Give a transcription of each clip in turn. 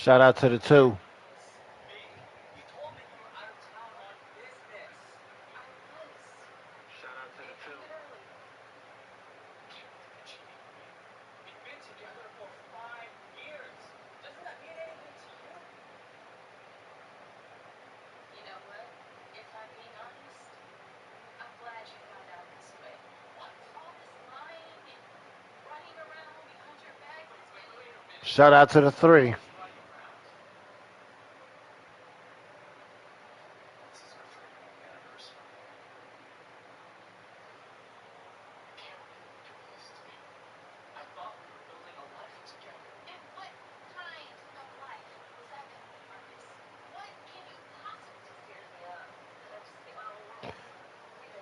Shout out to the two. Shout out to the three.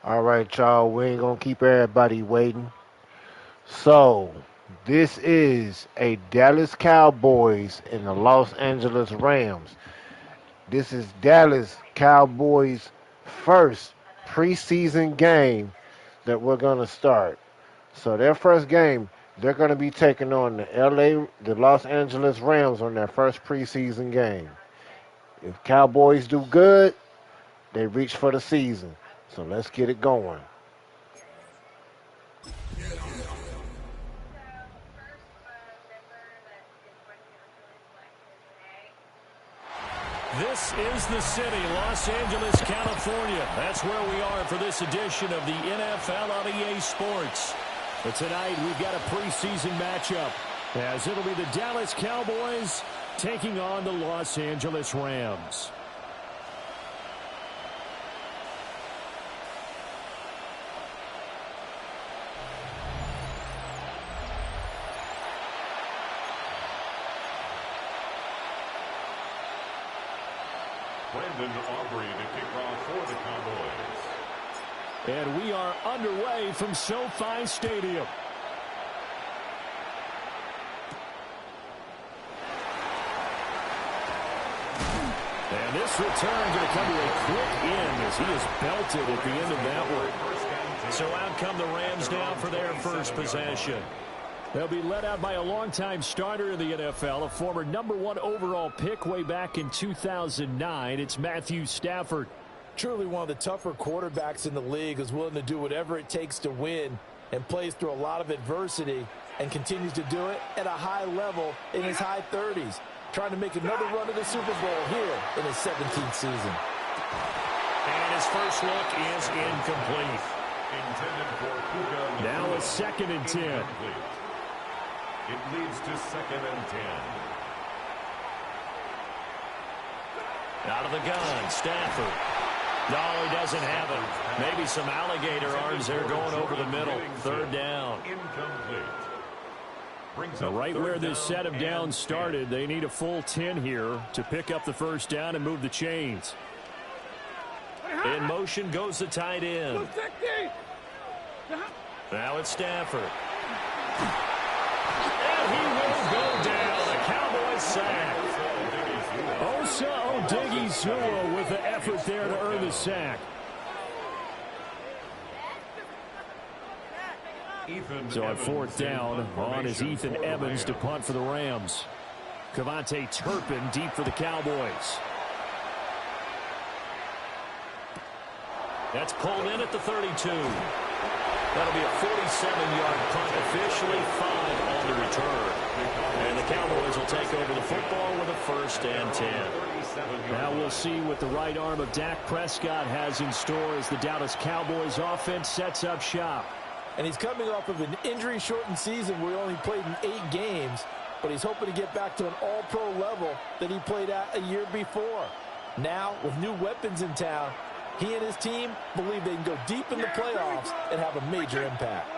All right, y'all. We ain't gonna keep everybody waiting. So, this is a Dallas Cowboys and the Los Angeles Rams. This is Dallas Cowboys' first preseason game that we're gonna start. So their first game, they're gonna be taking on the Los Angeles Rams on their first preseason game. If Cowboys do good, they reach for the season. So let's get it going. This is the city, Los Angeles, California. That's where we are for this edition of the NFL on EA Sports. But tonight we've got a preseason matchup, as it'll be the Dallas Cowboys taking on the Los Angeles Rams. Brandon Aubrey to kick off for the Cowboys. And we are underway from SoFi Stadium. And this return going to come to a quick end as he is belted at the end of that one. So out come the Rams now for their first possession. They'll be led out by a longtime starter in the NFL, a former #1 overall pick way back in 2009. It's Matthew Stafford. Truly one of the tougher quarterbacks in the league, is willing to do whatever it takes to win and plays through a lot of adversity and continues to do it at a high level in his high 30s. Trying to make another run at the Super Bowl here in his 17th season. And his first look is incomplete. Now a 2nd and 10. It leads to 2nd and 10. Out of the gun, Stafford. No, he doesn't have it. Maybe some alligator arms there going over the middle. 3rd down. Incomplete. So right where this set of downs started, they need a full 10 here to pick up the first down and move the chains. In motion goes the tight end. Now it's Stafford. And he will go down. A Cowboys sack. Osa Odighizuwa with the effort there to earn the sack. So on 4th down, on is Ethan Evans to punt for the Rams. Cavante Turpin deep for the Cowboys. That's pulled in at the 32. That'll be a 47-yard punt, officially 5 on the return. And the Cowboys will take over the football with a 1st and 10. Now we'll see what the right arm of Dak Prescott has in store as the Dallas Cowboys offense sets up shop. And he's coming off of an injury-shortened season where he only played in 8 games, but he's hoping to get back to an all-pro level that he played at a year before. Now, with new weapons in town, he and his team believe they can go deep in the playoffs and have a major impact.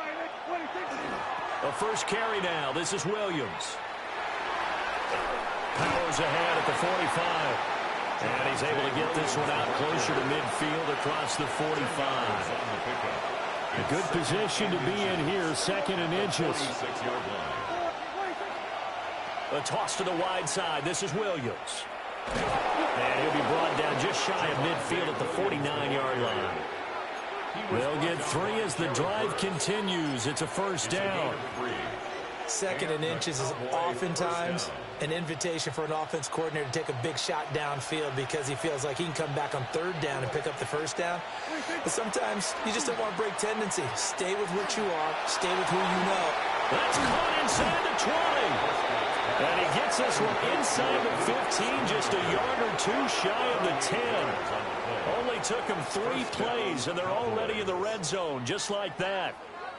A first carry now. This is Williams. Powers ahead at the 45. And he's able to get this one out closer to midfield across the 45. A good position to be in here, 2nd and inches. A toss to the wide side. This is Williams. And he'll be brought down just shy of midfield at the 49-yard line. They'll get 3 as the drive continues. It's a 1st down. Second and inches is oftentimes an invitation for an offense coordinator to take a big shot downfield because he feels like he can come back on third down and pick up the first down. But sometimes you just don't want to break tendency. Stay with what you are. Stay with who you know. That's caught inside the 20. And he gets this one inside the 15, just a yard or two shy of the 10. Only took him 3 plays, and they're already in the red zone, just like that.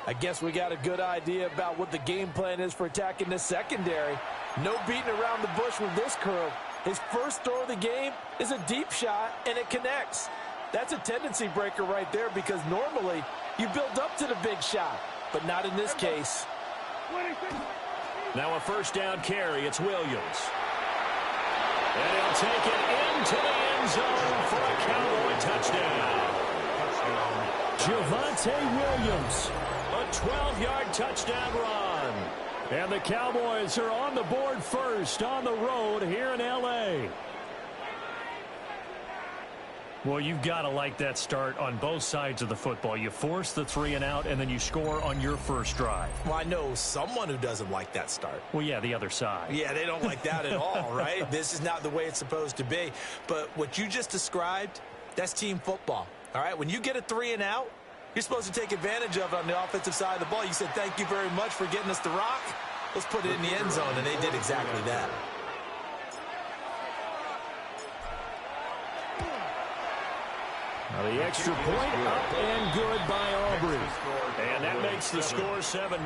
I guess we got a good idea about what the game plan is for attacking this secondary. No beating around the bush with this crew. His first throw of the game is a deep shot, and it connects. That's a tendency breaker right there because normally you build up to the big shot, but not in this case. Now a first down carry. It's Williams. And he'll take it into the end zone for a Cowboy touchdown. Javonte Williams. A 12-yard touchdown run. And the Cowboys are on the board first on the road here in L.A. Well, you've got to like that start on both sides of the football. You force the 3 and out, and then you score on your first drive. Well, I know someone who doesn't like that start. Well, yeah, the other side. Yeah, they don't like that at all, right? This is not the way it's supposed to be. But what you just described, that's team football, all right? When you get a 3 and out, you're supposed to take advantage of it on the offensive side of the ball. You said, thank you very much for getting us the rock. Let's put it in the end zone, and they did exactly that. Now the extra point up and good by Aubrey. And that makes the score 7-0.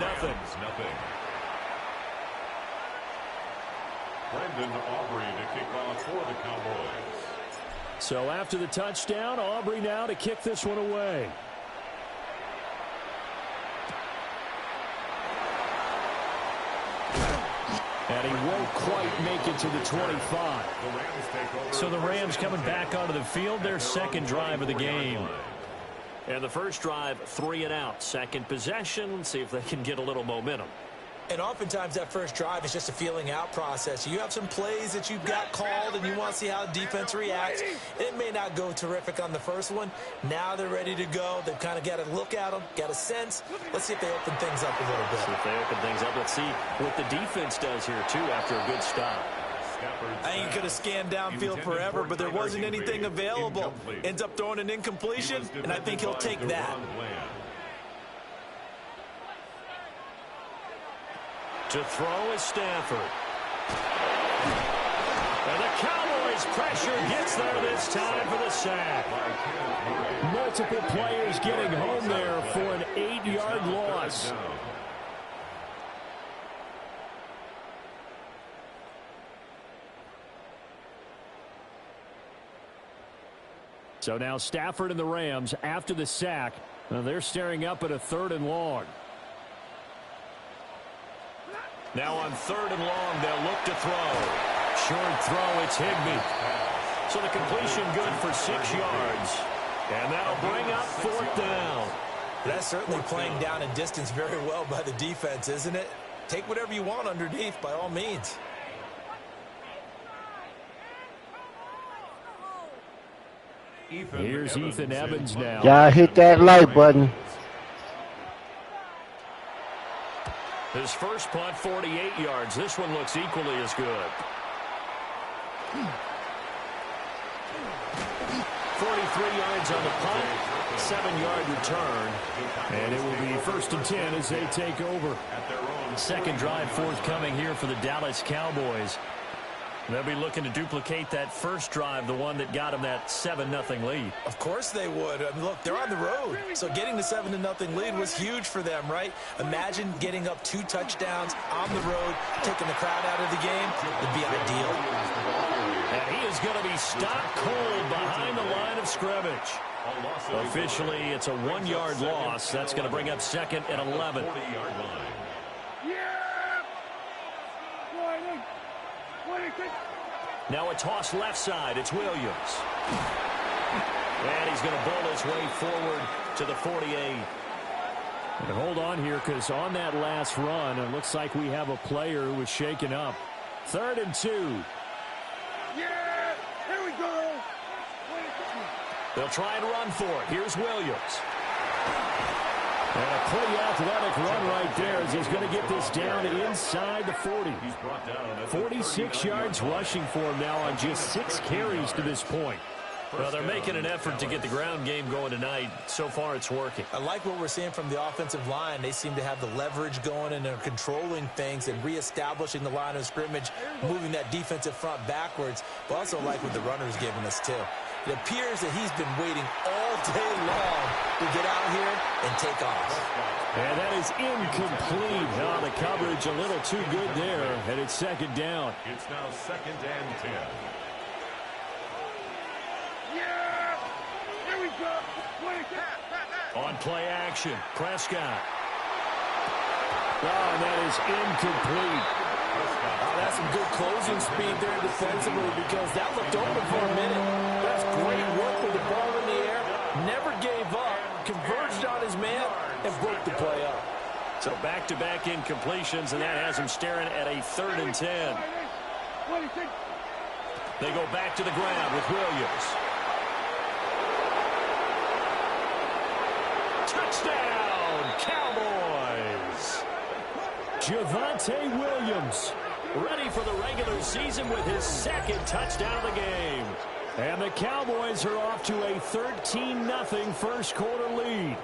Brendan Aubrey to kick off for the Cowboys. So after the touchdown, Aubrey now to kick this one away. And he won't quite make it to the 25. So the Rams coming back onto the field, their second drive of the game. And the first drive, 3 and out. Second possession, let's see if they can get a little momentum. And oftentimes that first drive is just a feeling out process. You have some plays that you've got called and you want to see how the defense reacts. It may not go terrific on the first one. Now they're ready to go. They've kind of got to look at them, got a sense. Let's see if they open things up a little bit. See if they open things up. Let's see what the defense does here, too, after a good stop. I think he could have scanned downfield forever, but there wasn't anything available. Ends up throwing an incompletion, and I think he'll take that. To throw is Stafford. And the Cowboys' pressure gets there this time for the sack. Multiple players getting home there for an 8-yard loss. So now Stafford and the Rams after the sack. They're staring up at a 3rd and long. Now on 3rd and long, they'll look to throw. Short throw, it's Higbee. So the completion good for 6 yards. And that'll bring up 4th down. That's certainly playing down a distance very well by the defense, isn't it? Take whatever you want underneath, by all means. Here's Ethan Evans now. Y'all hit that like button. His first punt, 48 yards. This one looks equally as good. 43 yards on the punt, 7-yard return. And it will be 1st and 10 as they take over. Second drive forthcoming here for the Dallas Cowboys. They'll be looking to duplicate that first drive, the one that got them that 7-0 lead. Of course they would. I mean, look, they're on the road. So getting the 7-0 lead was huge for them, right? Imagine getting up 2 touchdowns on the road, taking the crowd out of the game. It'd be ideal. And he is going to be stopped cold behind the line of scrimmage. Officially, it's a 1-yard loss. That's going to bring up 2nd and 11. Now a toss left side. It's Williams. And he's going to bowl his way forward to the 48. And hold on here, because on that last run, it looks like we have a player who was shaken up. 3rd and 2. Yeah, here we go. They'll try and run for it. Here's Williams. And a pretty athletic run right there as he's going to get this down inside the 40. 46 yards rushing for him now on just 6 carries to this point. Well, they're making an effort to get the ground game going tonight. So far, it's working. I like what we're seeing from the offensive line. They seem to have the leverage going, and they're controlling things and reestablishing the line of scrimmage, moving that defensive front backwards. But also like what the runner's giving us, too. It appears that he's been waiting all day long to get out here and take off. And that is incomplete. Oh, the coverage a little too good there, and it's second down. It's now 2nd and 10. On play action, Prescott. Oh, that is incomplete. Oh, that's some good closing speed there defensively because that looked open for a minute. That's great work with the ball in the air. Never gave up, converged on his man, and broke the play up. So back-to-back incompletions, and that has him staring at a 3rd and 10. They go back to the ground with Williams. Touchdown, Cowboys! Javonte Williams, ready for the regular season with his 2nd touchdown of the game. And the Cowboys are off to a 13-0 first quarter lead.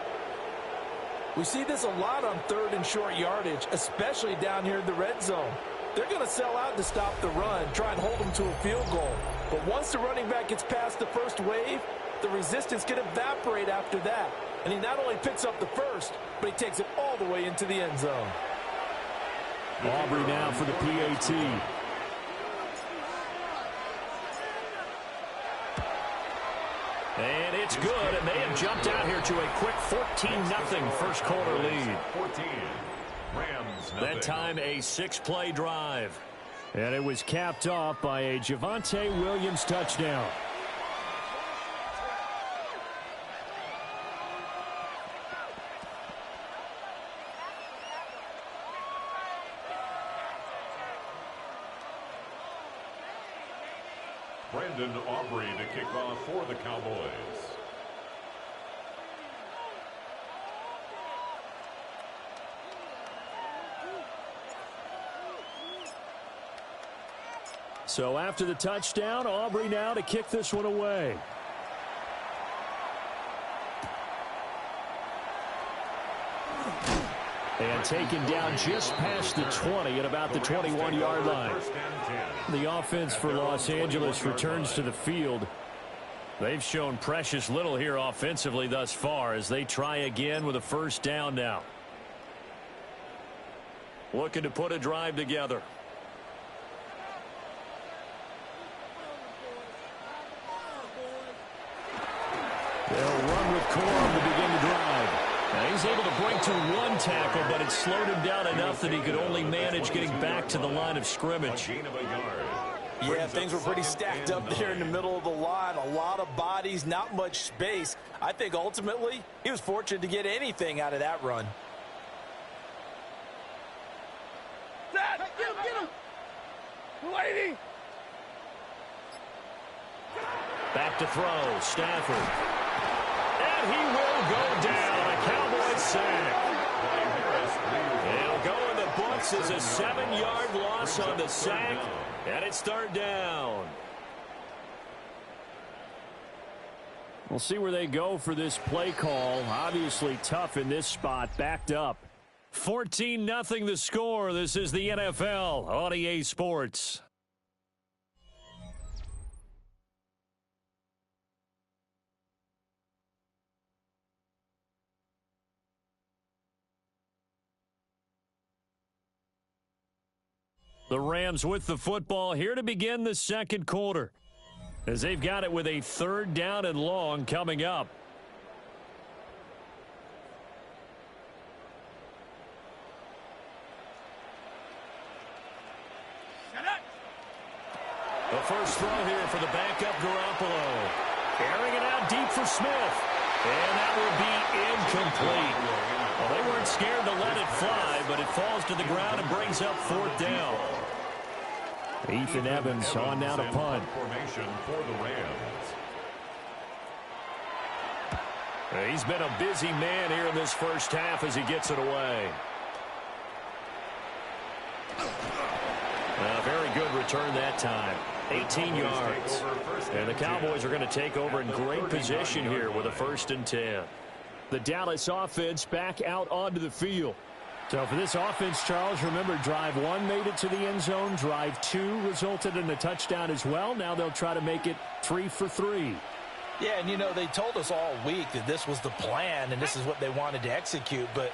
We see this a lot on 3rd and short yardage, especially down here in the red zone. They're going to sell out to stop the run, try and hold them to a field goal. But once the running back gets past the first wave, the resistance can evaporate after that. And he not only picks up the first, but he takes it all the way into the end zone. Aubrey now for the PAT. And it's good, and they have jumped out here to a quick 14-0 first quarter lead. 14. Rams nothing. That time a 6-play drive. And it was capped off by a Javonte Williams touchdown. Brandon Aubrey to kick off for the Cowboys. So after the touchdown, Aubrey now to kick this one away. And taken down just past the 20 at about the 21-yard line. The offense for Los Angeles returns to the field. They've shown precious little here offensively thus far as they try again with a first down now. Looking to put a drive together. They'll run with Corum to begin the drive. Now he's able to break to 1 tackle, but it slowed him down enough that he could only manage getting back to the line of scrimmage. Yeah, things were pretty stacked up there in the middle of the line. A lot of bodies, not much space. I think ultimately he was fortunate to get anything out of that run. Get him! Lady! Back to throw, Stafford. And he will go down. A Cowboys sack. It'll go in the books as a 7-yard loss on the sack. And it's 3rd down. We'll see where they go for this play call. Obviously tough in this spot, backed up. 14-0 the score. This is the NFL on EA Sports. The Rams with the football here to begin the second quarter, as they've got it with a 3rd down and long coming up. The first throw here for the backup Garoppolo. Airing it out deep for Smith. And that will be incomplete. Well, they weren't scared to let it fly, but it falls to the ground and brings up 4th down. Ethan Evans on now to punt. Formation for the Rams. He's been a busy man here in this first half as he gets it away. A very good return that time. 18 yards. And the Cowboys are going to take over in great position here with a 1st and 10. The Dallas offense back out onto the field. So for this offense, Charles, remember, drive 1 made it to the end zone. Drive 2 resulted in a touchdown as well. Now they'll try to make it 3 for 3. Yeah, and, you know, they told us all week that this was the plan and this is what they wanted to execute. But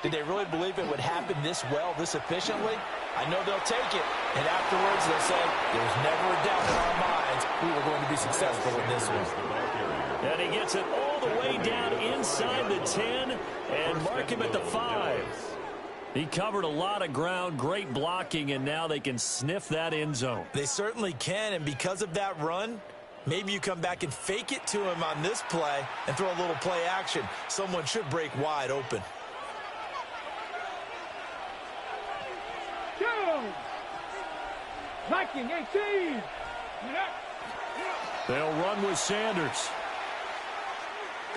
did they really believe it would happen this well, this efficiently? I know they'll take it. And afterwards, they'll say, there was never a doubt in our minds we were going to be successful in this one. And he gets it all the way down inside the 10 and mark him at the 5. He covered a lot of ground, great blocking, and now they can sniff that end zone. They certainly can, and because of that run, maybe you come back and fake it to him on this play and throw a little play action. Someone should break wide open. Viking 18. They'll run with Sanders.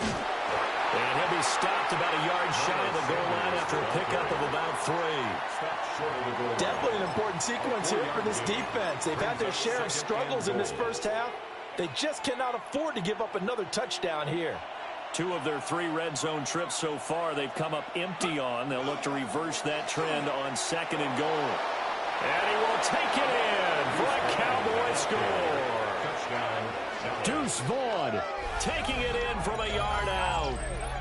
And he'll be stopped about a yard shy of the goal line after a pickup of about 3. Definitely an important sequence here for this defense. They've had their share of struggles in this first half. They just cannot afford to give up another touchdown here. 2 of their 3 red zone trips so far they've come up empty on. They'll look to reverse that trend on 2nd and goal. And he will take it in for a Cowboy score. Deuce Vaughn taking it in from a yard out.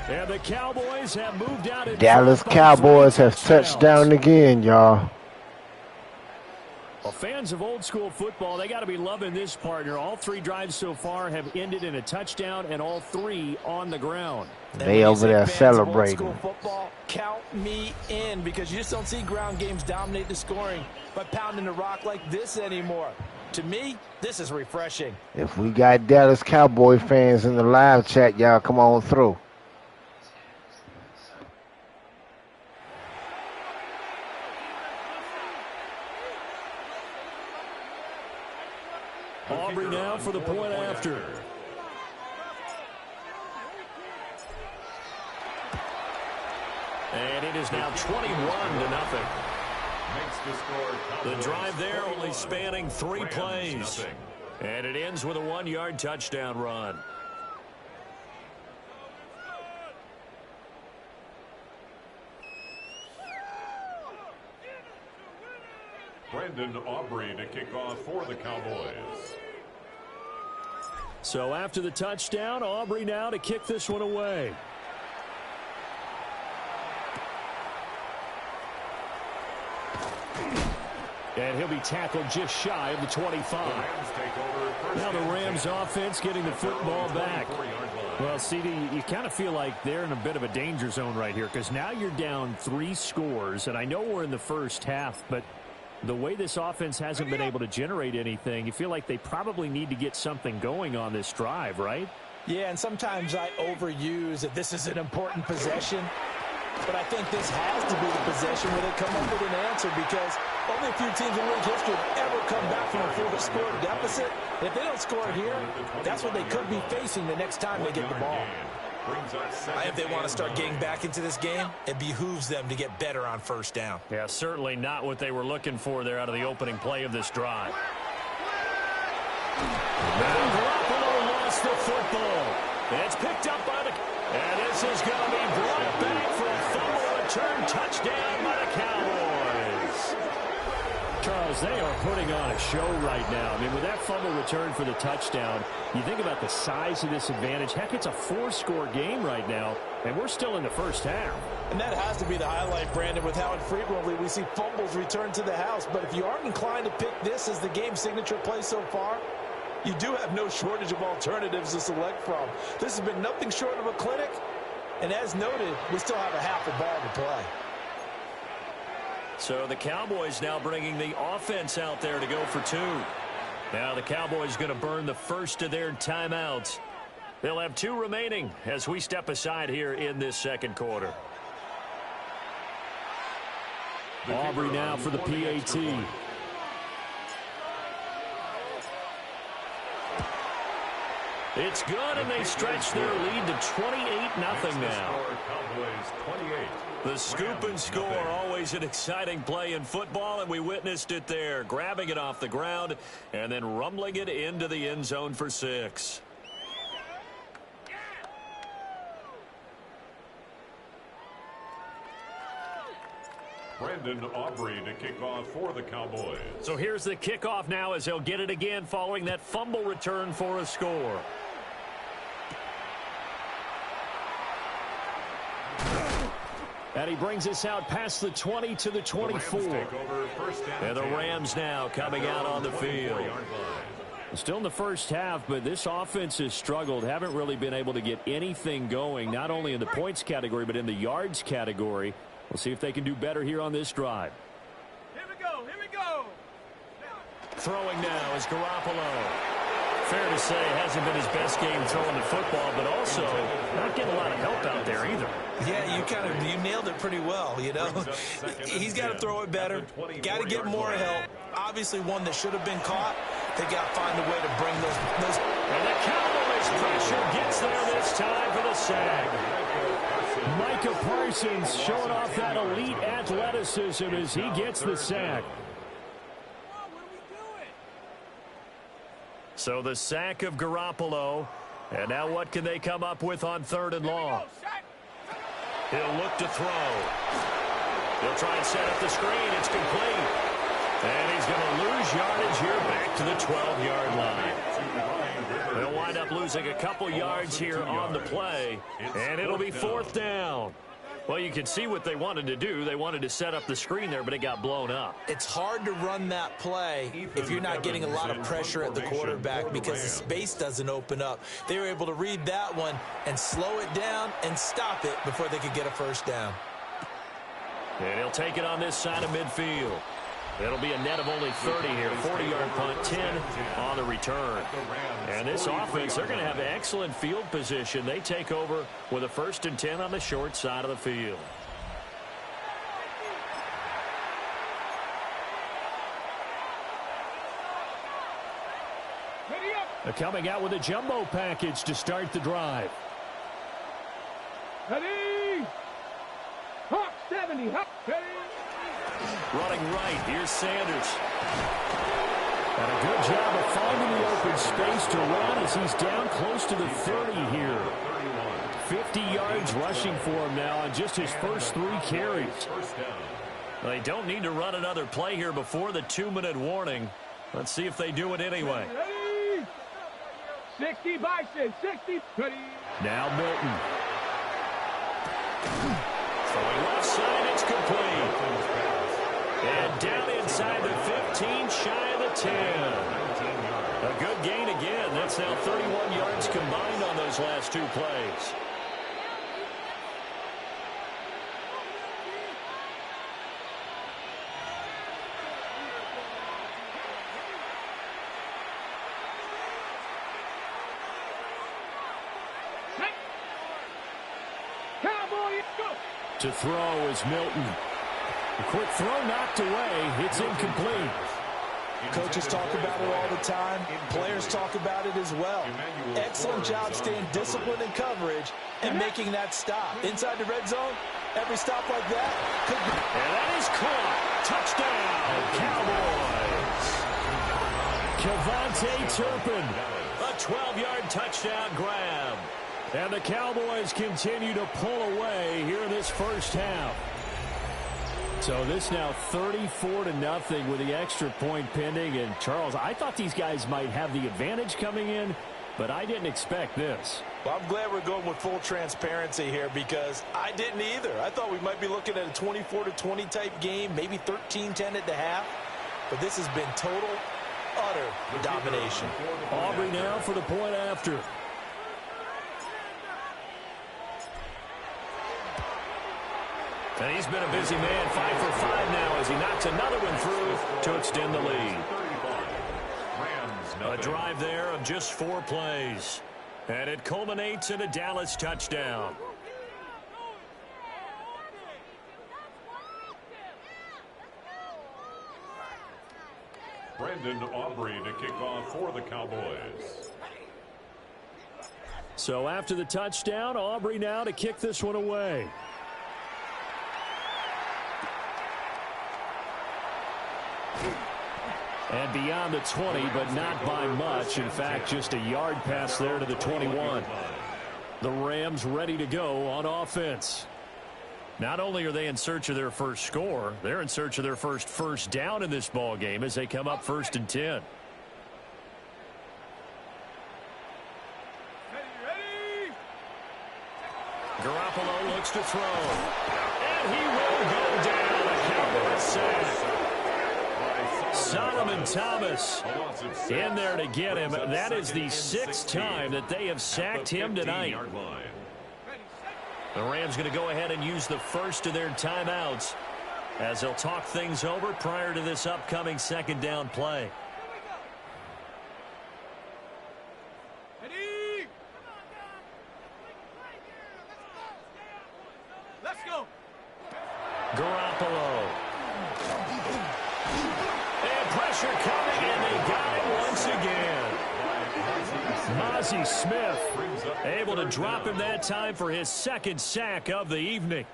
And the Cowboys have moved out. Dallas Cowboys have touched down again, y'all. Well, fans of old school football, they got to be loving this partner. All 3 drives so far have ended in a touchdown, and all 3 on the ground. They over there celebrating. Old school football, count me in, because you just don't see ground games dominate the scoring by pounding the rock like this anymore. To me, this is refreshing. If we got Dallas Cowboy fans in the live chat, y'all come on through. Aubrey now for the point after. And it is now 21-0. The drive there only spanning 3 plays. And it ends with a 1-yard touchdown run. Brandon Aubrey to kick off for the Cowboys. So after the touchdown, Aubrey now to kick this one away. And he'll be tackled just shy of the 25. Now the Rams offense getting the football back. Well, CD, you kind of feel like they're in a bit of a danger zone right here, because now you're down 3 scores, and I know we're in the first half, but the way this offense hasn't been able to generate anything, you feel like they probably need to get something going on this drive, right? Yeah, and sometimes I overuse that this is an important possession. But I think this has to be the possession where they come up with an answer, because only a few teams in league history have ever come back from a 4-score deficit. If they don't score here, that's what they could be facing the next time they get the ball. If they want to start getting back into this game, it behooves them to get better on 1st down. Yeah, certainly not what they were looking for there out of the opening play of this drive. Now Garoppolo lost the football. It's picked up by the... And this is going to be brought back for a fumble return touchdown by the Cowboys. Charles, they are putting on a show right now. I mean, with that fumble return for the touchdown, you think about the size of this advantage. Heck, it's a 4-score game right now, and we're still in the first half. And that has to be the highlight, Brandon, with how infrequently we see fumbles return to the house. But if you aren't inclined to pick this as the game signature play so far, you do have no shortage of alternatives to select from. This has been nothing short of a clinic. And as noted, we still have a half a ball to play. So the Cowboys now bringing the offense out there to go for 2. Now the Cowboys going to burn the first of their timeouts. They'll have 2 remaining as we step aside here in this second quarter. Aubrey now for the PAT. It's good, and they stretch their lead to 28-0 now. Cowboys 28. The scoop and score, always an exciting play in football, and we witnessed it there, grabbing it off the ground and then rumbling it into the end zone for 6. Brandon Aubrey to kick off for the Cowboys. So here's the kickoff now as he'll get it again following that fumble return for a score. And he brings us out past the 20 to the 24. And the Rams now coming out on the field. Still in the first half, but this offense has struggled. Haven't really been able to get anything going, not only in the points category, but in the yards category. We'll see if they can do better here on this drive. Here we go. Here we go. Throwing now is Garoppolo. Fair to say, hasn't been his best game throwing the football, but also not getting a lot of help out there either. Yeah, you nailed it pretty well, you know. He's got to throw it better. Got to get more help. Obviously one that should have been caught. They got to find a way to bring those. And the Cowboys pressure gets there this time for the sack. Micah Parsons showing off that elite athleticism as he gets the sack. So the sack of Garoppolo. And now what can they come up with on 3rd and long? He'll look to throw. He'll try and set up the screen. It's complete. And he's going to lose yardage here back to the 12-yard line. They'll wind up losing a couple yards here on the play. And it'll be 4th down. Well, you can see what they wanted to do. They wanted to set up the screen there, but it got blown up. It's hard to run that play if you're not getting a lot of pressure at the quarterback because the space doesn't open up. They were able to read that one and slow it down and stop it before they could get a 1st down. And he'll take it on this side of midfield. It'll be a net of only 30 here. 40-yard punt, 10 on the return. And this offense, they're going to have excellent field position. They take over with a 1st and 10 on the short side of the field. They're coming out with a jumbo package to start the drive. Ready? Hawk 70. Hawk 70. Running right, here's Sanders. And a good job of finding the open space to run as he's down close to the 30 here. 50 yards rushing for him now on just his first 3 carries. They don't need to run another play here before the 2-minute warning. Let's see if they do it anyway. Ready? 60 Bison. 60. Ready? Now Milton. Throwing left side, it's complete. And down inside the 15, shy of the 10. A good gain again. That's now 31 yards combined on those last 2 plays. Cowboys, go. To throw is Milton. A quick throw knocked away. It's incomplete. Coaches talk about it all the time. Players talk about it as well. Excellent job staying disciplined in coverage and making that stop. Inside the red zone, every stop like that could be. And that is caught. Touchdown, Cowboys. Kevontae Turpin. A 12-yard touchdown grab. And the Cowboys continue to pull away here in this first half. So this now 34-0 with the extra point pending. And Charles, I thought these guys might have the advantage coming in, but I didn't expect this. Well, I'm glad we're going with full transparency here because I didn't either. I thought we might be looking at a 24-20 type game, maybe 13-10 at the half. But this has been total, utter domination. Aubrey now for the point after. And he's been a busy man, 5 for 5 now as he knocks another one through to extend the lead. A drive there of just 4 plays. And it culminates in a Dallas touchdown. Brandon Aubrey to kick off for the Cowboys. So after the touchdown, Aubrey now to kick this one away. And beyond the 20, but not by much. In fact, just a yard pass there to the 21. The Rams ready to go on offense. Not only are they in search of their first score, they're in search of their first down in this ball game as they come up 1st and 10. Garoppolo looks to throw. And he will go down. A Cowboys sack. Solomon Thomas in there to get him. That is the 6th time that they have sacked him tonight. The Rams going to go ahead and use the first of their timeouts as they'll talk things over prior to this upcoming 2nd down play. Let's go. Garoppolo. And pressure coming, and they got it once again. Mozzie Smith able to drop him that time for his 2nd sack of the evening.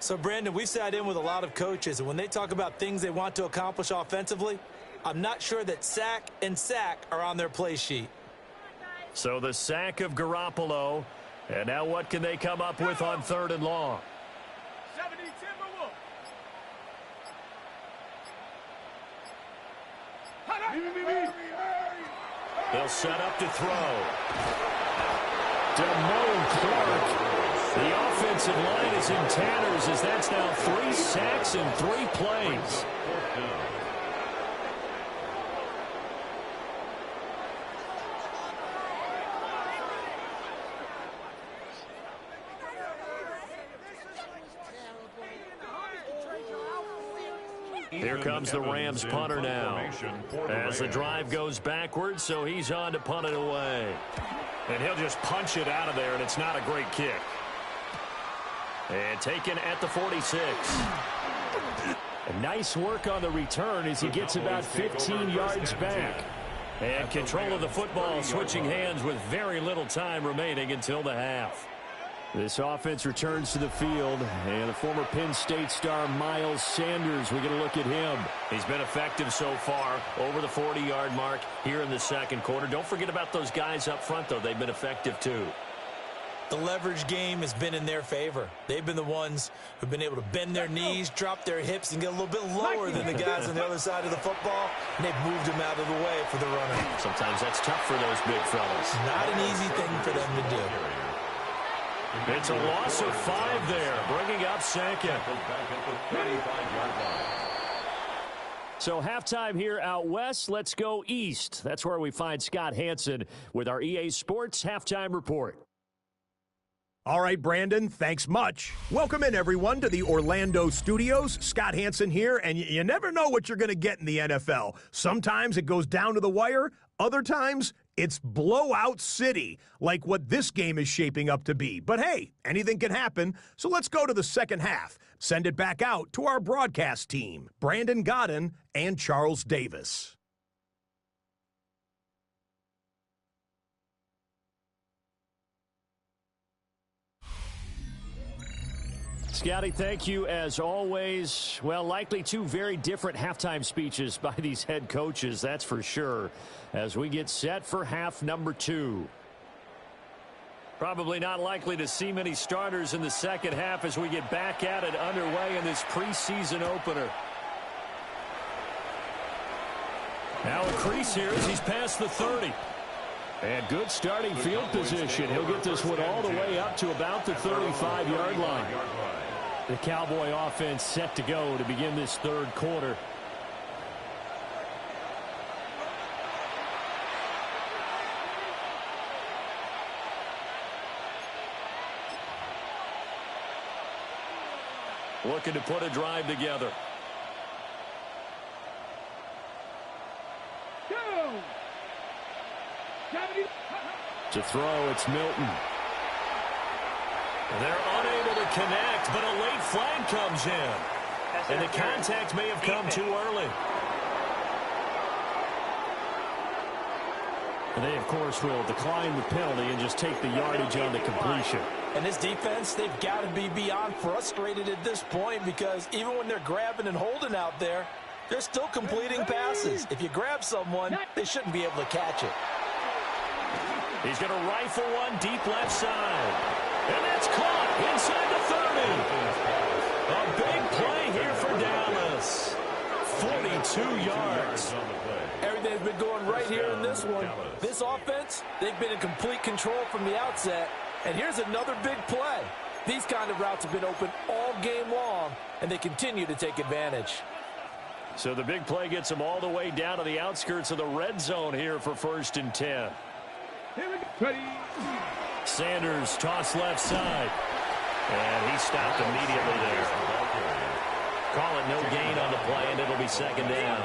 So, Brandon, we sat in with a lot of coaches, and when they talk about things they want to accomplish offensively, I'm not sure that sack and sack are on their play sheet. So the sack of Garoppolo, and now what can they come up with on 3rd and long? 70 Timberwolves. They'll set up to throw. Damone Clark. The offensive line is in tatters as that's now 3 sacks in 3 plays. Here comes the Rams punter now as the drive goes backwards, so he's on to punt it away. And he'll just punch it out of there, and it's not a great kick. And taken at the 46. And nice work on the return as he gets about 15 yards back. And control of the football switching hands with very little time remaining until the half. This offense returns to the field, and the former Penn State star Miles Sanders, we get a look at him. He's been effective so far, over the 40-yard mark here in the 2nd quarter. Don't forget about those guys up front, though. They've been effective, too. The leverage game has been in their favor. They've been the ones who've been able to bend their knees, drop their hips, and get a little bit lower than the guys on the other side of the football, and they've moved them out of the way for the runner. Sometimes that's tough for those big fellas. Not an easy thing for them to do. It's a loss of 5 there, bringing up 2nd. So halftime here out west. Let's go east. That's where we find Scott Hansen with our EA Sports Halftime Report. All right, Brandon, thanks much. Welcome in, everyone, to the Orlando studios. Scott Hansen here, and you never know what you're going to get in the NFL. Sometimes it goes down to the wire. Other times, it's blowout city, like what this game is shaping up to be. But hey, anything can happen, so let's go to the 2nd half. Send it back out to our broadcast team, Brandon Godden and Charles Davis. Scotty, thank you as always. Well, likely 2 very different halftime speeches by these head coaches, that's for sure, as we get set for half number 2. Probably not likely to see many starters in the 2nd half as we get back at it underway in this preseason opener. Now a crease here as he's past the 30. And good starting field position. He'll get this one all the way up to about the 35-yard line. The Cowboy offense set to go to begin this 3rd quarter. Looking to put a drive together. To throw, it's Milton. They're unable to connect, but a late flag comes in. And the contact may have come too early. And they, of course, will decline the penalty and just take the yardage on the completion. And this defense, they've got to be beyond frustrated at this point because even when they're grabbing and holding out there, they're still completing passes. If you grab someone, they shouldn't be able to catch it. He's going to rifle one deep left side. And that's caught inside the 30. A big play here for Dallas. 42 yards. Everything's been going right here in this one. This offense, they've been in complete control from the outset. And here's another big play. These kind of routes have been open all game long, and they continue to take advantage. So the big play gets them all the way down to the outskirts of the red zone here for 1st and 10. Sanders toss left side. And he stopped immediately there. Call it no gain on the play, and it'll be 2nd down.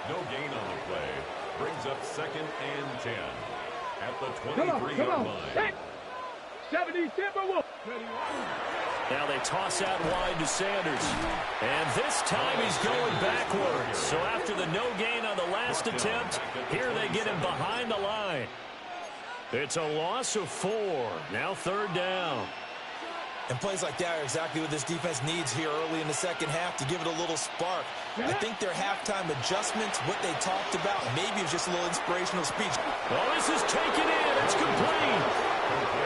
No gain on the play. Brings up 2nd and 10 at the 23-yard line. 70 Timberwolves. Now they toss out wide to Sanders. And this time he's going backwards. So after the no gain on the last attempt, here they get him behind the line. It's a loss of 4. Now 3rd down. And plays like that are exactly what this defense needs here early in the second half to give it a little spark. I think their halftime adjustments, what they talked about, maybe it's just a little inspirational speech. Oh, this is taken in. It's complete.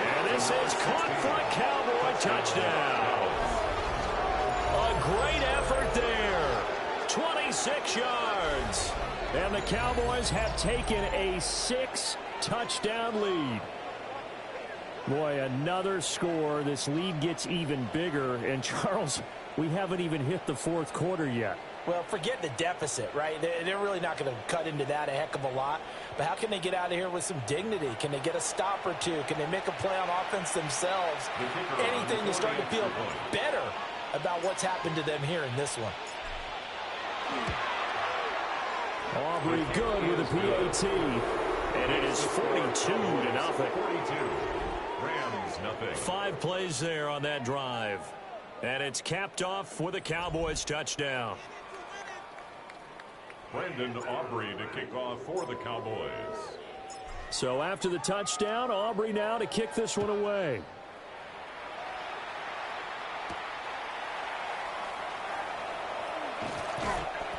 And this is caught for a Cowboy touchdown. A great effort there. 26 yards. And the Cowboys have taken a 6-touchdown lead. Boy, another score. This lead gets even bigger. And, Charles, we haven't even hit the 4th quarter yet. Well, forget the deficit, right? They're really not going to cut into that a heck of a lot. But how can they get out of here with some dignity? Can they get a stop or two? Can they make a play on offense themselves? Anything to start to feel better about what's happened to them here in this one. Aubrey good with a PAT. And it is 42-0. 42. Rams, nothing. 5 plays there on that drive. And it's capped off with a Cowboys touchdown. Brandon Aubrey to kick off for the Cowboys. So after the touchdown, Aubrey now to kick this one away.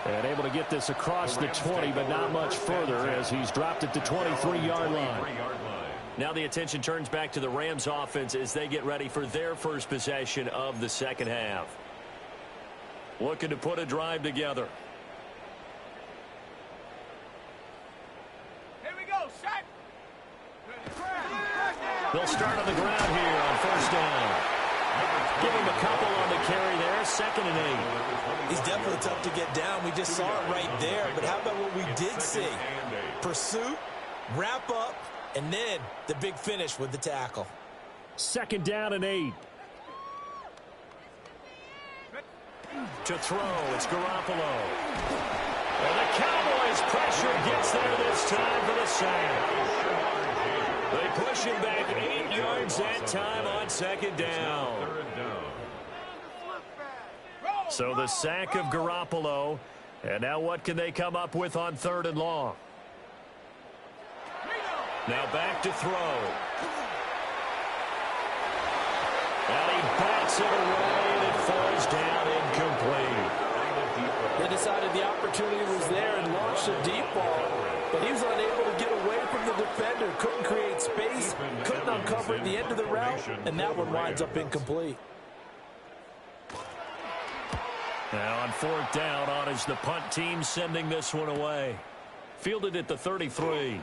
And able to get this across the 20, but not much further as he's dropped it to 23-yard line. Now the attention turns back to the Rams offense as they get ready for their first possession of the second half. Looking to put a drive together. Here we go, shot. They'll start on the ground here on 1st down. Give him a couple on the carry there, 2nd and 8. He's definitely tough to get down. We just saw it right there. But how about what we did see? Pursuit, wrap up, and then the big finish with the tackle. 2nd down and 8. To throw, it's Garoppolo. And the Cowboys pressure gets there this time for the sack. They push him back 8 yards that time on 2nd down. So the sack of Garoppolo. And now what can they come up with on 3rd and long? Now back to throw. And he bats it away, and it falls down incomplete. They decided the opportunity was there and launched a deep ball, but he was unable to get away from the defender, couldn't create space, couldn't uncover the end of the route, and that one winds up incomplete. Now on 4th down, on is the punt team sending this one away. Fielded at the 33.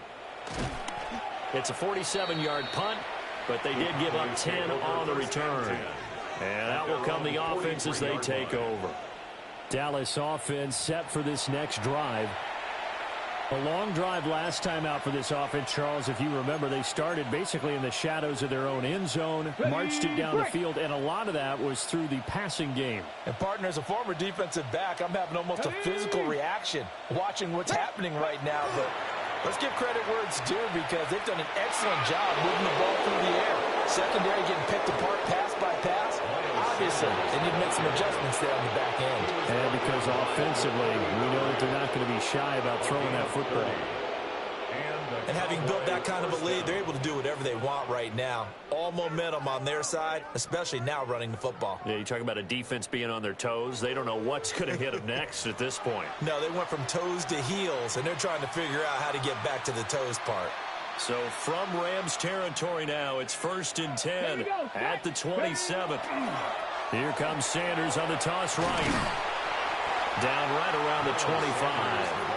It's a 47-yard punt, but they did give up 10 on the return. And out will come the offense as they take over. Dallas offense set for this next drive. A long drive last time out for this offense, Charles. If you remember, they started basically in the shadows of their own end zone, marched it down the field, and a lot of that was through the passing game. And, partner, as a former defensive back, I'm having almost a physical reaction watching what's happening right now. But let's give credit where it's due because they've done an excellent job moving the ball through the air. Secondary getting picked apart pass by pass. Obviously, they need to make some adjustments there on the back end. And because offensively, we know that they're not going to be shy about throwing that football. And And having built that kind of a lead, they're able to do whatever they want right now. All momentum on their side, especially now running the football. Yeah, you talk about a defense being on their toes. They don't know what's going to hit them next at this point. No, they went from toes to heels, and they're trying to figure out how to get back to the toes part. So from Rams territory now, it's 1st and 10 at the 27. Here comes Sanders on the toss right. Down right around the 25.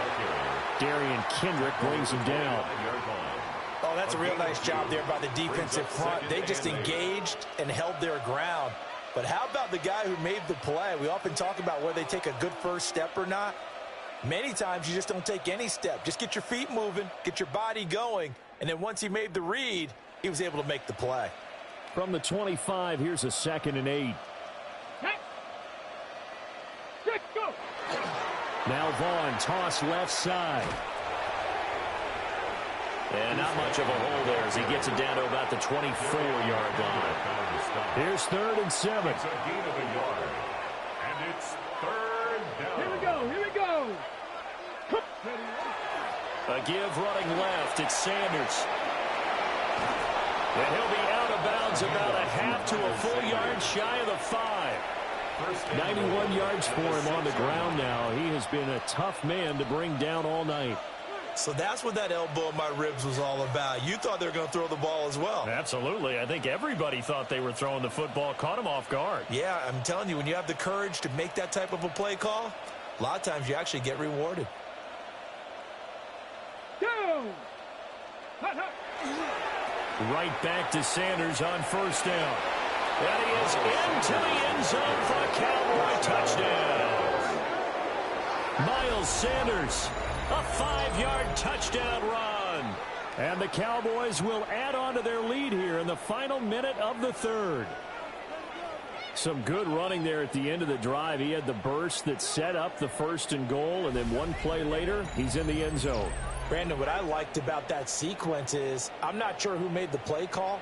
Darian Kendrick brings him down. Oh, that's a real nice job there by the defensive front. They just engaged and held their ground. But how about the guy who made the play? We often talk about whether they take a good first step or not. Many times you just don't take any step. Just get your feet moving, get your body going, and then once he made the read, he was able to make the play. From the 25, here's a 2nd and 8. Go. Now Vaughn, toss left side. And not much of a hole there as he gets it down to about the 24-yard line. Here's 3rd and 7. It's a gain of a yard. And it's 3rd down. Here we go. A give running left. It's Sanders. And he'll be out of bounds about a half to a full yard shy of the 5. 91 yards for him on the ground now. He has been a tough man to bring down all night. So that's what that elbow in my ribs was all about. You thought they were going to throw the ball as well. Absolutely. I think everybody thought they were throwing the football. Caught him off guard. Yeah, I'm telling you, when you have the courage to make that type of a play call, a lot of times you actually get rewarded. Go. Right back to Sanders on 1st down. And he is into the end zone for a Cowboy touchdown. Miles Sanders, a 5-yard touchdown run. And the Cowboys will add on to their lead here in the final minute of the 3rd. Some good running there at the end of the drive. He had the burst that set up the 1st and goal, and then one play later, he's in the end zone. Brandon, what I liked about that sequence is I'm not sure who made the play call,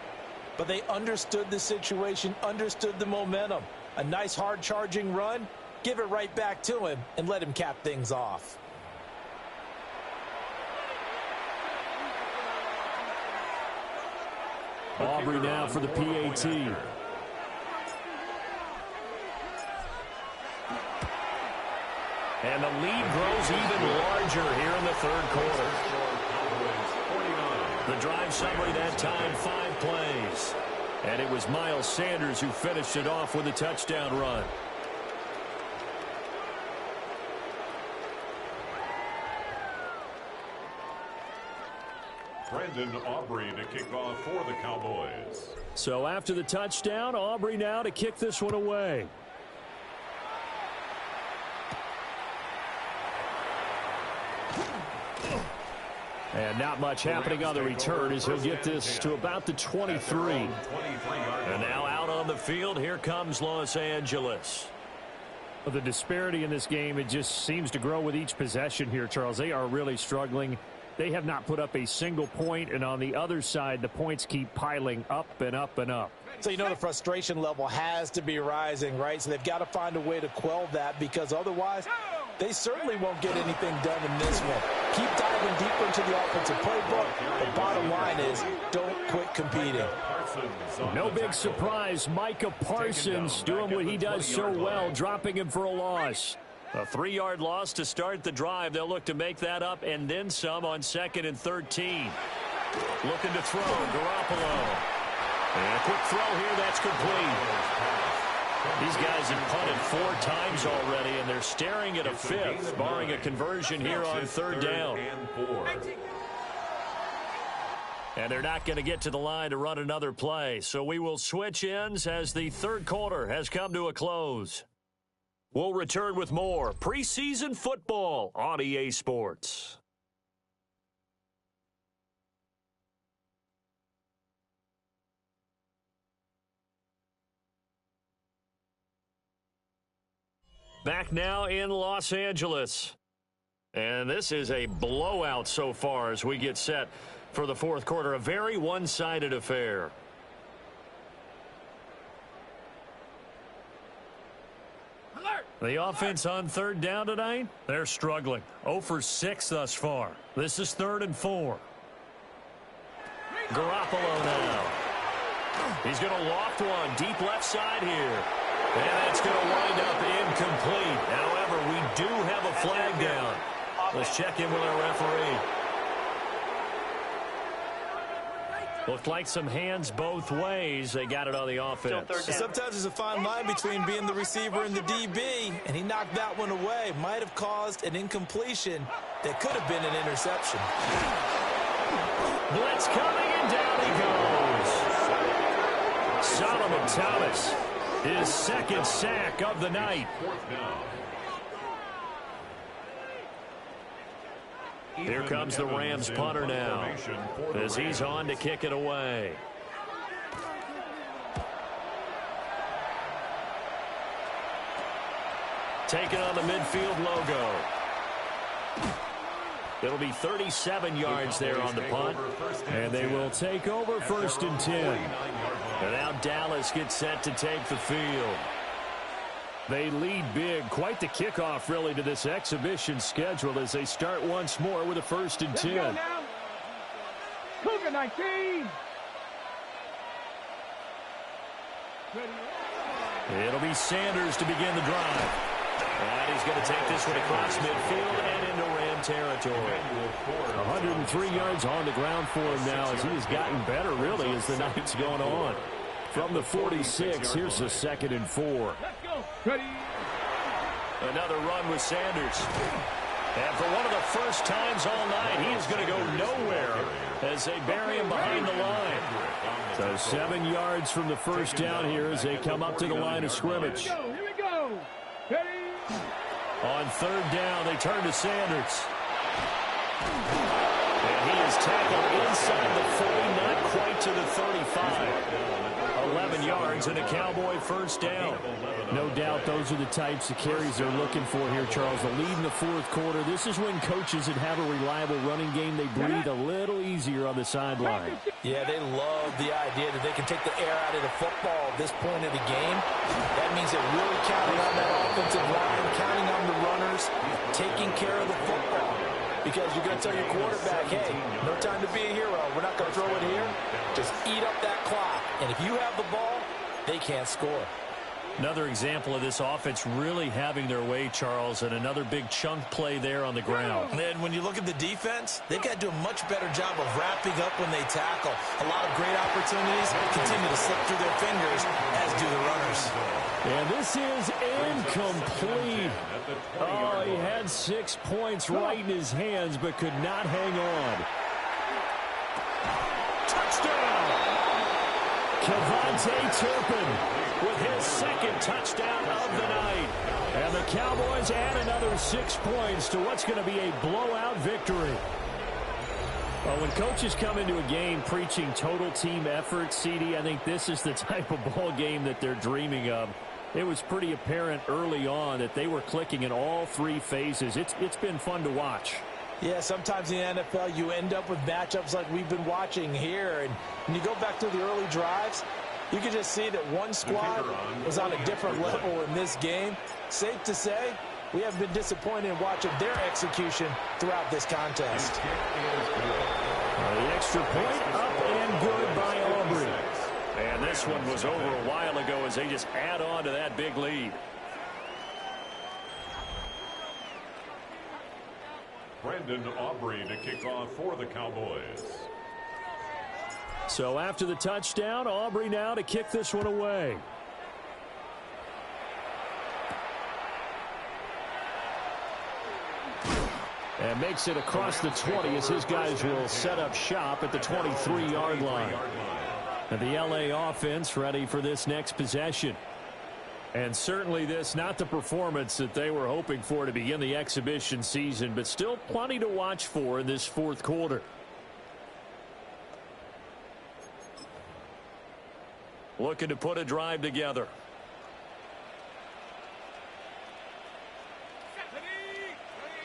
but they understood the situation, understood the momentum. A nice hard-charging run, give it right back to him, and let him cap things off. Aubrey now for the PAT. And the lead grows even larger here in the 3rd quarter. The drive summary that time, 5 plays. And it was Miles Sanders who finished it off with a touchdown run. Brandon Aubrey to kick off for the Cowboys. So after the touchdown, Aubrey now to kick this one away. And not much happening on the return as he'll get this to about the 23. And now out on the field, here comes Los Angeles. The disparity in this game, it just seems to grow with each possession here, Charles. They are really struggling. They have not put up a single point, and on the other side, the points keep piling up and up and up. So you know the frustration level has to be rising, right? So they've got to find a way to quell that, because otherwise they certainly won't get anything done in this one. Keep diving deeper into the offensive playbook. The bottom line is don't quit competing. No big surprise. Micah Parsons doing what he does so well, dropping him for a loss. A 3-yard loss to start the drive. They'll look to make that up and then some on 2nd and 13. Looking to throw, Garoppolo. And a quick throw here, that's complete. These guys have punted 4 times already, and they're staring at a 5th, barring a conversion here on 3rd down. And they're not going to get to the line to run another play. So we will switch ends as the 3rd quarter has come to a close. We'll return with more preseason football on EA Sports. Back now in Los Angeles. And this is a blowout so far as we get set for the 4th quarter. A very one-sided affair. The offense on 3rd down tonight, they're struggling. 0 for 6 thus far. This is 3rd and 4. Garoppolo now. He's going to loft one deep left side here. And that's going to wind up incomplete. However, we do have a flag down. Let's check in with our referee. Looked like some hands both ways. They got it on the offense. Sometimes there's a fine line between being the receiver and the DB, and he knocked that one away. Might have caused an incompletion that could have been an interception. Blitz coming, and down he goes. Solomon Thomas, his second sack of the night. Here comes the Rams punter now as he's on to kick it away. Taking on the midfield logo. It'll be 37 yards there on the punt. And they will take over 1st and 10. And now Dallas gets set to take the field. They lead big. Quite the kickoff, really, to this exhibition schedule as they start once more with a 1st and 10. Cougar 19. It'll be Sanders to begin the drive. And he's going to take this one across midfield and into Ram territory. 103 yards on the ground for him now as he has gotten better, really, as the night's gone on. From the 46, here's a 2nd and 4. Let's go. Ready. Another run with Sanders. And for one of the first times all night, he is going to go nowhere as they bury him behind the line. So 7 yards from the first down here as they come up to the line of scrimmage. Here we go. Ready. On 3rd down, they turn to Sanders. And he is tackled inside the 40, not quite to the 35. 11 yards and a Cowboy 1st down. No doubt those are the types of carries they're looking for here, Charles. The lead in the 4th quarter. This is when coaches that have a reliable running game, they breathe a little easier on the sideline. Yeah, they love the idea that they can take the air out of the football at this point of the game. That means they're really counting on that offensive line, counting on the runners, taking care of the football. Because you're going to tell your quarterback, hey, no time to be a hero. We're not going to throw it here. Just eat up that clock. And if you have the ball, they can't score. Another example of this offense really having their way, Charles, and another big chunk play there on the ground. And then when you look at the defense, they've got to do a much better job of wrapping up when they tackle. A lot of great opportunities continue to slip through their fingers, as do the runners. And this is incomplete. Oh, he had 6 points right in his hands, but could not hang on. Touchdown! Kevontae Turpin with his 2nd touchdown of the night. And the Cowboys add another 6 points to what's going to be a blowout victory. Well, when coaches come into a game preaching total team effort, CD, I think this is the type of ball game that they're dreaming of. It was pretty apparent early on that they were clicking in all 3 phases. It's been fun to watch. Yeah, sometimes in the NFL you end up with matchups like we've been watching here. And when you go back to the early drives, you can just see that one squad was on a different level in this game. Safe to say, we haven't been disappointed in watching their execution throughout this contest. The extra point up and good by Aubrey. And this one was over a while ago as they just add on to that big lead. Brandon Aubrey to kick off for the Cowboys. So after the touchdown, Aubrey now to kick this one away. And makes it across the 20 as his guys will set up shop at the 23-yard line. And the LA offense ready for this next possession. And certainly this, not the performance that they were hoping for to begin the exhibition season, but still plenty to watch for in this 4th quarter. Looking to put a drive together.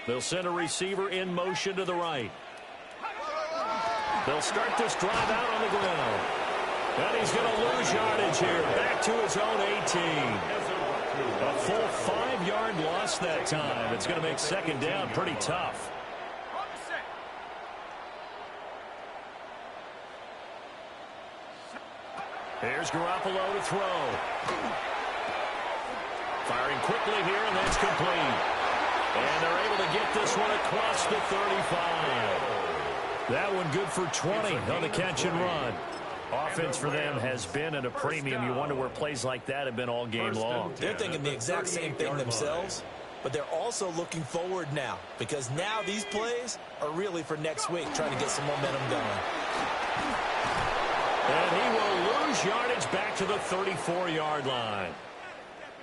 They'll send a receiver in motion to the right. They'll start this drive out on the ground. And he's going to lose yardage here. Back to his own 18. A full 5-yard loss that time. It's going to make 2nd down pretty tough. Here's Garoppolo to throw. Firing quickly here, and that's complete. And they're able to get this one across the 35. That one good for 20 on the catch and run. Offense for them has been at a premium. You wonder where plays like that have been all game long. They're thinking the exact same thing themselves, but they're also looking forward now because now these plays are really for next week, trying to get some momentum going. And he will lose yardage back to the 34-yard line.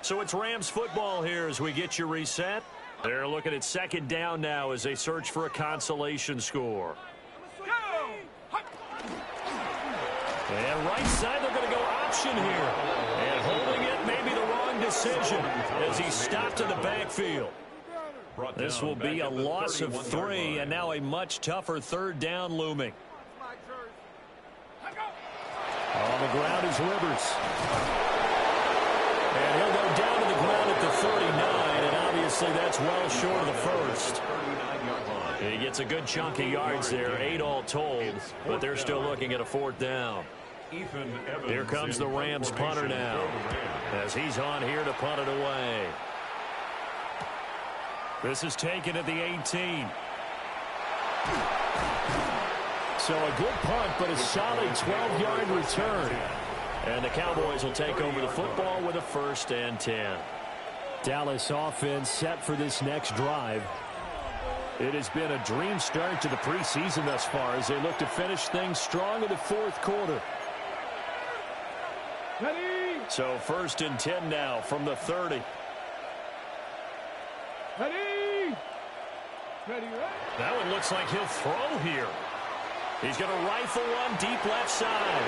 So it's Rams football here as we get you reset. They're looking at second down now as they search for a consolation score. And right side, they're going to go option here. And holding it may be the wrong decision as he stopped in the backfield. This will be a loss of 3, and now a much tougher third down looming. On the ground is Rivers. And he'll go down to the ground at the 39, and obviously that's well short of the first. He gets a good chunk of yards there, 8 all told, but they're still looking at a fourth down. Here comes the Rams punter now as he's on here to punt it away. This is taken at the 18. So a good punt, but a solid 12-yard return. And the Cowboys will take over the football with a 1st and 10. Dallas offense set for this next drive. It has been a dream start to the preseason thus far as they look to finish things strong in the fourth quarter. Ready? So 1st and 10 now from the 30. Ready? Ready, That one looks like he'll throw here. He's going to rifle one deep left side.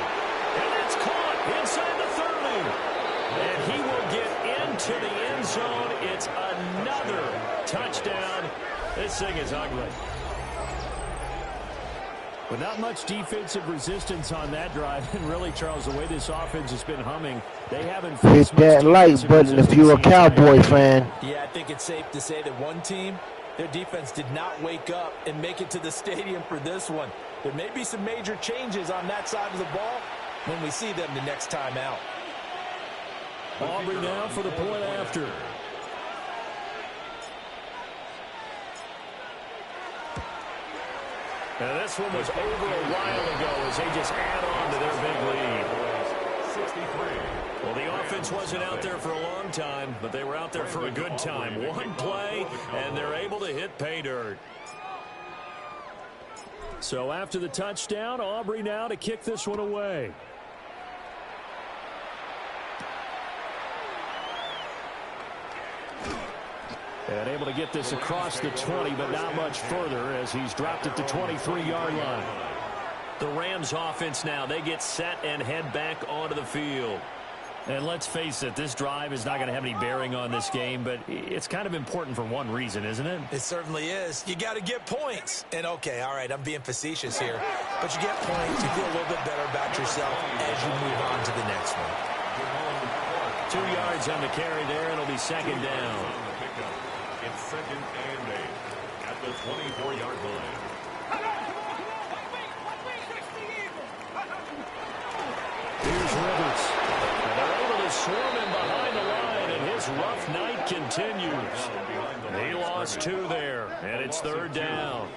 And it's caught inside the 30. And he will get into the end zone. It's another touchdown. This thing is ugly. But not much defensive resistance on that drive. And really, Charles, the way this offense has been humming, they haven't Hit faced much that like defensive button if resistance you're a the entire Cowboy game. fan. Yeah, I think it's safe to say that one team, their defense did not wake up and make it to the stadium for this one. There may be some major changes on that side of the ball when we see them the next time out. Aubrey now for the point after. Now this one was over a while ago as they just add on to their big lead. 63. Well, the offense wasn't out there for a long time, but they were out there for a good time. One play, and they're able to hit pay dirt. So after the touchdown, Aubrey now to kick this one away. And able to get this across the 20, but not much further as he's dropped it to 23-yard line. The Rams offense now, they get set and head back onto the field. And let's face it, this drive is not going to have any bearing on this game, but it's kind of important for one reason, isn't it? It certainly is. You got to get points. And, okay, all right, I'm being facetious here. But you get points, you feel a little bit better about yourself as you move on to the next one. 2 yards on the carry there. It'll be second down. It's 2nd and 8 at the 24-yard line. Here's Rivers. And they're able to swarm him behind the line, and his rough night continues. He lost 2 there, and it's 3rd down.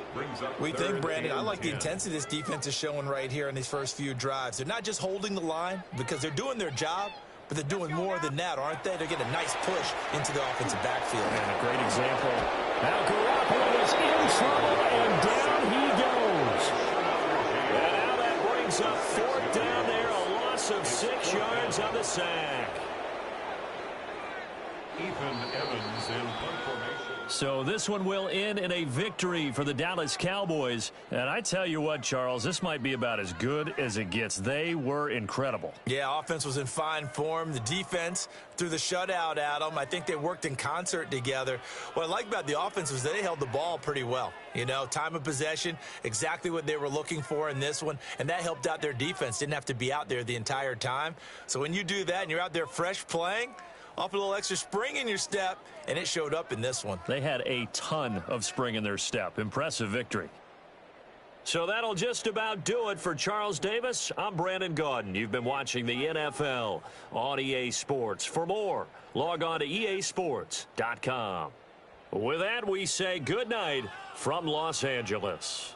We think, Brandon, I like the intensity this defense is showing right here in these first few drives. They're not just holding the line because they're doing their job, but they're doing more than that, aren't they? They're getting a nice push into the offensive backfield. And a great example. Now Garoppolo is in trouble, and down he goes. And now that brings up 4th down there, a loss of 6 yards on the sack. Ethan Evans in punt formation. So this one will end in a victory for the Dallas Cowboys. And I tell you what, Charles, this might be about as good as it gets. They were incredible. Yeah, offense was in fine form. The defense threw the shutout at them. I think they worked in concert together. What I like about the offense was they held the ball pretty well. You know, time of possession, exactly what they were looking for in this one, and that helped out their defense. Didn't have to be out there the entire time. So when you do that and you're out there fresh playing, off a little extra spring in your step, and it showed up in this one. They had a ton of spring in their step. Impressive victory. So that'll just about do it for Charles Davis. I'm Brandon Gaudin. You've been watching the NFL on EA Sports. For more, log on to easports.com. With that, we say good night from Los Angeles.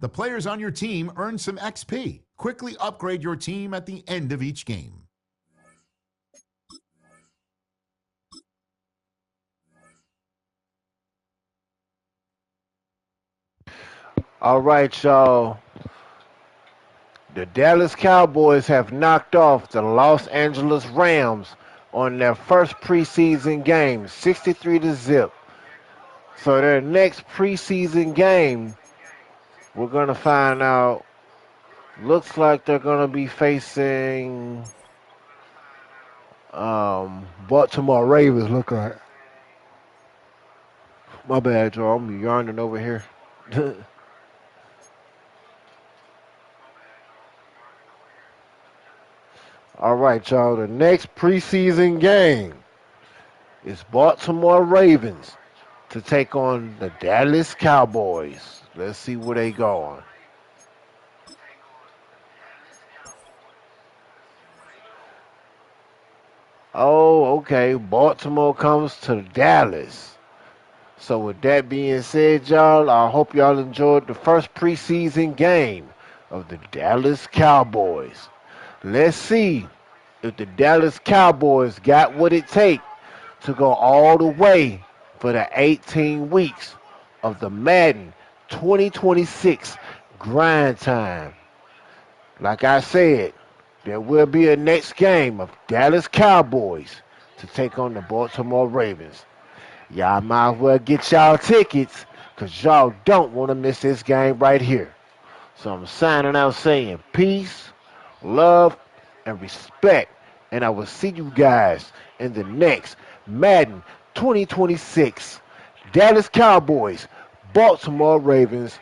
The players on your team earn some XP. Quickly upgrade your team at the end of each game. All right, y'all. The Dallas Cowboys have knocked off the Los Angeles Rams on their first preseason game, 63-0. So their next preseason game, we're going to find out, looks like they're going to be facing Baltimore Ravens, look like. My bad, y'all. I'm yarning over here. All right, y'all. The next preseason game is Baltimore Ravens to take on the Dallas Cowboys. Let's see where they going. Oh, okay. Baltimore comes to Dallas. So with that being said, y'all, I hope y'all enjoyed the first preseason game of the Dallas Cowboys. Let's see if the Dallas Cowboys got what it takes to go all the way for the 18 weeks of the Madden 2026 grind time. Like I said, there will be a next game of Dallas Cowboys to take on the Baltimore Ravens. Y'all might as well get y'all tickets because y'all don't want to miss this game right here. So I'm signing out saying peace, love, and respect. And I will see you guys in the next Madden 2026 Dallas Cowboys, Baltimore Ravens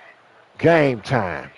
game time.